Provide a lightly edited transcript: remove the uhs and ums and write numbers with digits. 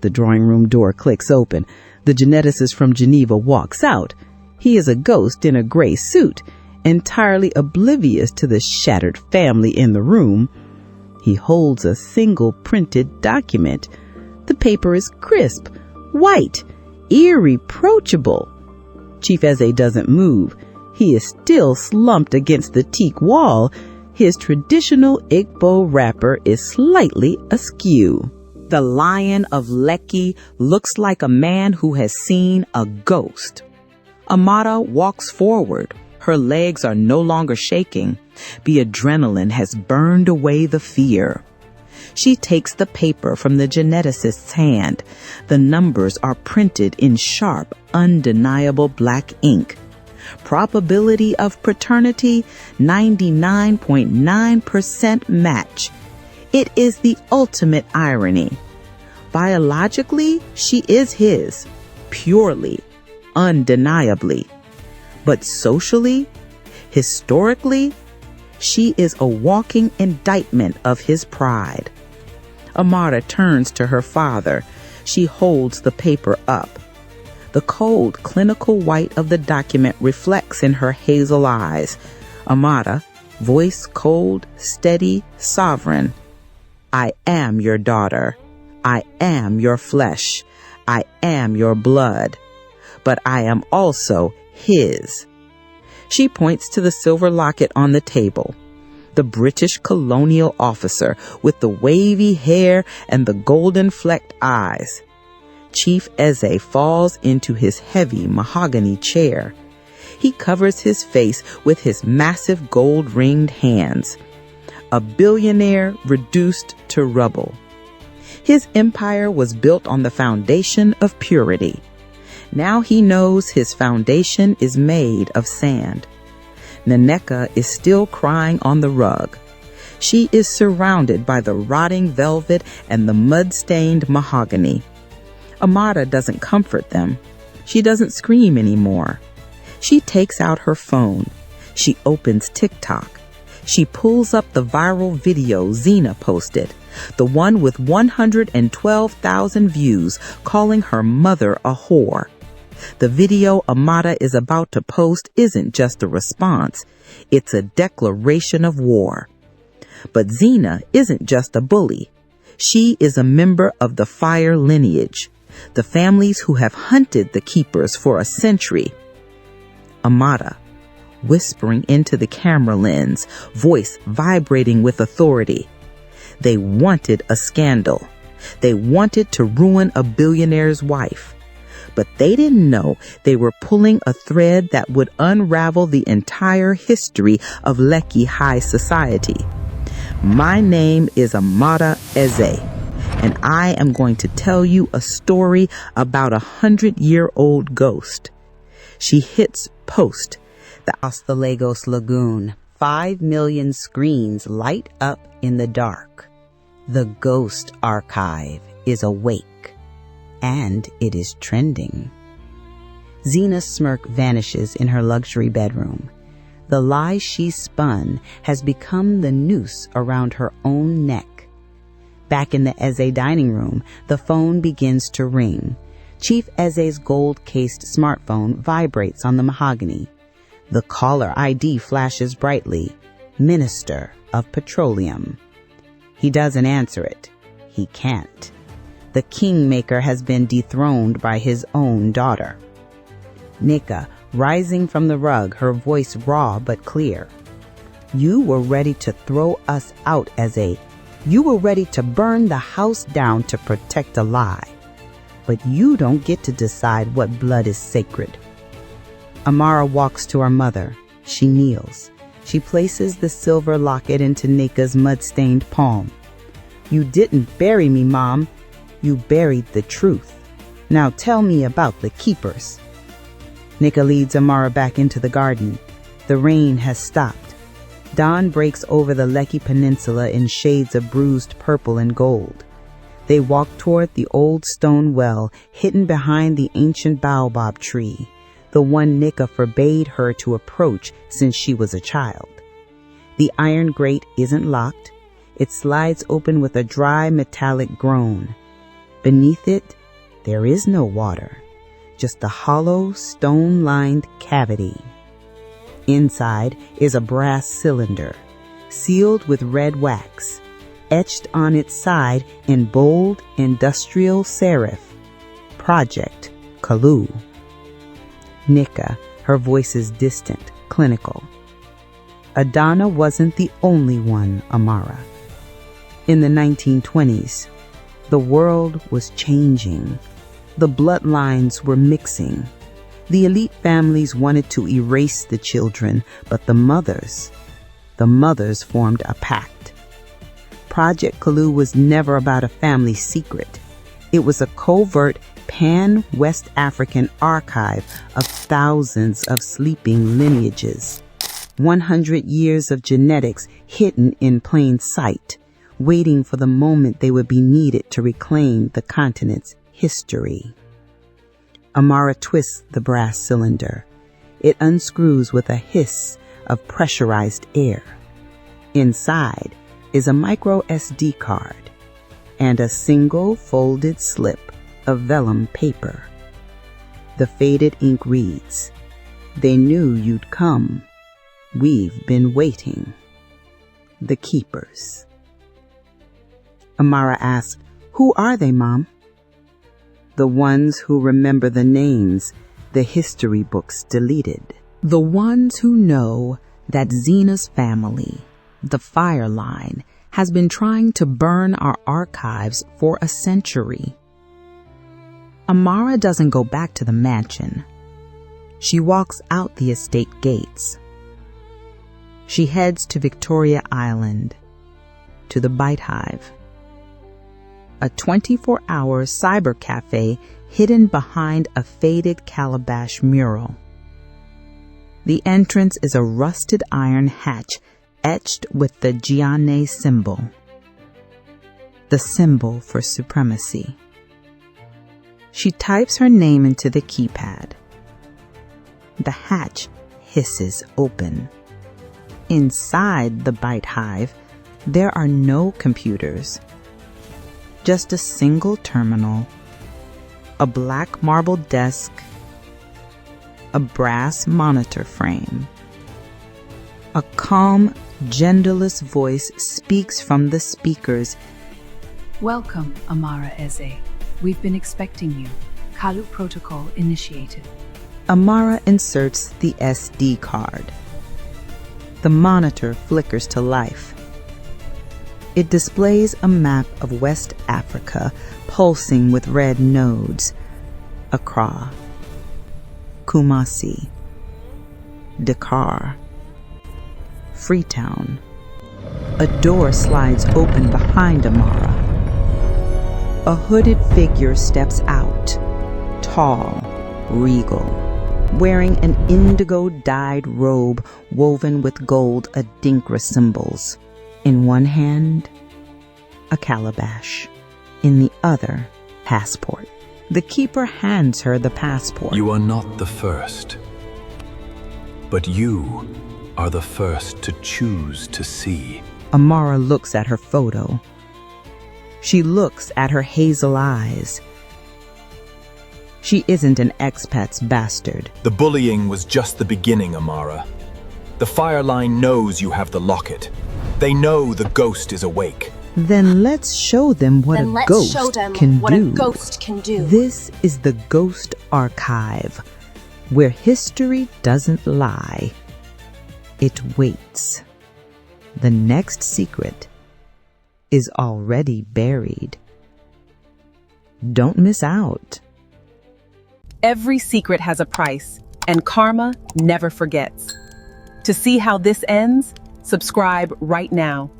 The drawing room door clicks open. The geneticist from Geneva walks out. He is a ghost in a gray suit, entirely oblivious to the shattered family in the room. He holds a single printed document. The paper is crisp, white, irreproachable. Chief Eze doesn't move. He is still slumped against the teak wall. His traditional Igbo wrapper is slightly askew. The lion of Lekki looks like a man who has seen a ghost. Amara walks forward. Her legs are no longer shaking. The adrenaline has burned away the fear. She takes the paper from the geneticist's hand. The numbers are printed in sharp, undeniable black ink. Probability of paternity, 99.9% match. It is the ultimate irony. Biologically, she is his, purely, undeniably. But socially, historically, she is a walking indictment of his pride. Amara turns to her father. She holds the paper up. The cold, clinical white of the document reflects in her hazel eyes. Amara, voice cold, steady, sovereign. I am your daughter. I am your flesh. I am your blood. But I am also his. She points to the silver locket on the table. The British colonial officer with the wavy hair and the golden flecked eyes. Chief Eze falls into his heavy mahogany chair. He covers his face with his massive gold-ringed hands. A billionaire reduced to rubble. His empire was built on the foundation of purity. Now he knows his foundation is made of sand. Nneka is still crying on the rug. She is surrounded by the rotting velvet and the mud-stained mahogany. Amara doesn't comfort them. She doesn't scream anymore. She takes out her phone. She opens TikTok. She pulls up the viral video Zena posted, the one with 112,000 views, calling her mother a whore. The video Amara is about to post isn't just a response. It's a declaration of war. But Zena isn't just a bully. She is a member of the fire lineage, the families who have hunted the keepers for a century. Amara, whispering into the camera lens, voice vibrating with authority. They wanted a scandal. They wanted to ruin a billionaire's wife. But they didn't know they were pulling a thread that would unravel the entire history of Lekki high society. My name is Amara Eze, and I am going to tell you a story about 100-year-old ghost. She hits post. Across the Lagos Lagoon, 5 million screens light up in the dark. The ghost archive is awake, and it is trending. Zena's smirk vanishes in her luxury bedroom. The lie she spun has become the noose around her own neck. Back in the Eze dining room, the phone begins to ring. Chief Eze's gold-cased smartphone vibrates on the mahogany. The caller ID flashes brightly. Minister of Petroleum. He doesn't answer it. He can't. The kingmaker has been dethroned by his own daughter. Nneka, rising from the rug, her voice raw but clear. You were ready to throw us out, Eze. You were ready to burn the house down to protect a lie. But you don't get to decide what blood is sacred. Amara walks to her mother. She kneels. She places the silver locket into Nneka's mud-stained palm. You didn't bury me, Mom. You buried the truth. Now tell me about the keepers. Nneka leads Amara back into the garden. The rain has stopped. Dawn breaks over the Lekki Peninsula in shades of bruised purple and gold. They walk toward the old stone well hidden behind the ancient baobab tree, the one Nneka forbade her to approach since she was a child. The iron grate isn't locked. It slides open with a dry metallic groan. Beneath it, There is no water, just a hollow, stone-lined cavity. Inside is a brass cylinder, sealed with red wax, etched on its side in bold industrial serif, Project Kalu. Nika, her voice is distant, clinical. Adana wasn't the only one, Amara. In the 1920s, the world was changing. The bloodlines were mixing. The elite families wanted to erase the children, but the mothers formed a pact. Project Kalu was never about a family secret. It was a covert pan-West African archive of thousands of sleeping lineages. 100 years of genetics hidden in plain sight, waiting for the moment they would be needed to reclaim the continent's history. Amara twists the brass cylinder. It unscrews with a hiss of pressurized air. Inside is a micro SD card and a single folded slip of vellum paper. The faded ink reads, "They knew you'd come. We've been waiting. The Keepers." Amara asks, "Who are they, Mom?" "The ones who remember the names the history books deleted. The ones who know that Zena's family, the Fire Line, has been trying to burn our archives for a century." Amara doesn't go back to the mansion. She walks out the estate gates. She heads to Victoria Island, to the Bite Hive, a 24-hour cyber cafe hidden behind a faded calabash mural. The entrance is a rusted iron hatch etched with the Gianne symbol, the symbol for supremacy. She types her name into the keypad. The hatch hisses open. Inside the Bite Hive, there are no computers, just a single terminal, a black marble desk, a brass monitor frame. A calm, genderless voice speaks from the speakers. "Welcome, Amara Eze. We've been expecting you. Kalu protocol initiated." Amara inserts the SD card. The monitor flickers to life. It displays a map of West Africa pulsing with red nodes. Accra, Kumasi, Dakar, Freetown. A door slides open behind Amara. A hooded figure steps out, tall, regal, wearing an indigo-dyed robe woven with gold adinkra symbols. In one hand, a calabash. In the other, passport. The keeper hands her the passport. "You are not the first, but you are the first to choose to see." Amara looks at her photo. She looks at her hazel eyes. She isn't an expat's bastard. The bullying was just the beginning, Amara. The Fire Line knows you have the locket. They know the ghost is awake. Then let's show them what a ghost can do. This is the Ghost Archive, where history doesn't lie. It waits. The next secret is already buried. Don't miss out. Every secret has a price, and karma never forgets. To see how this ends, subscribe right now.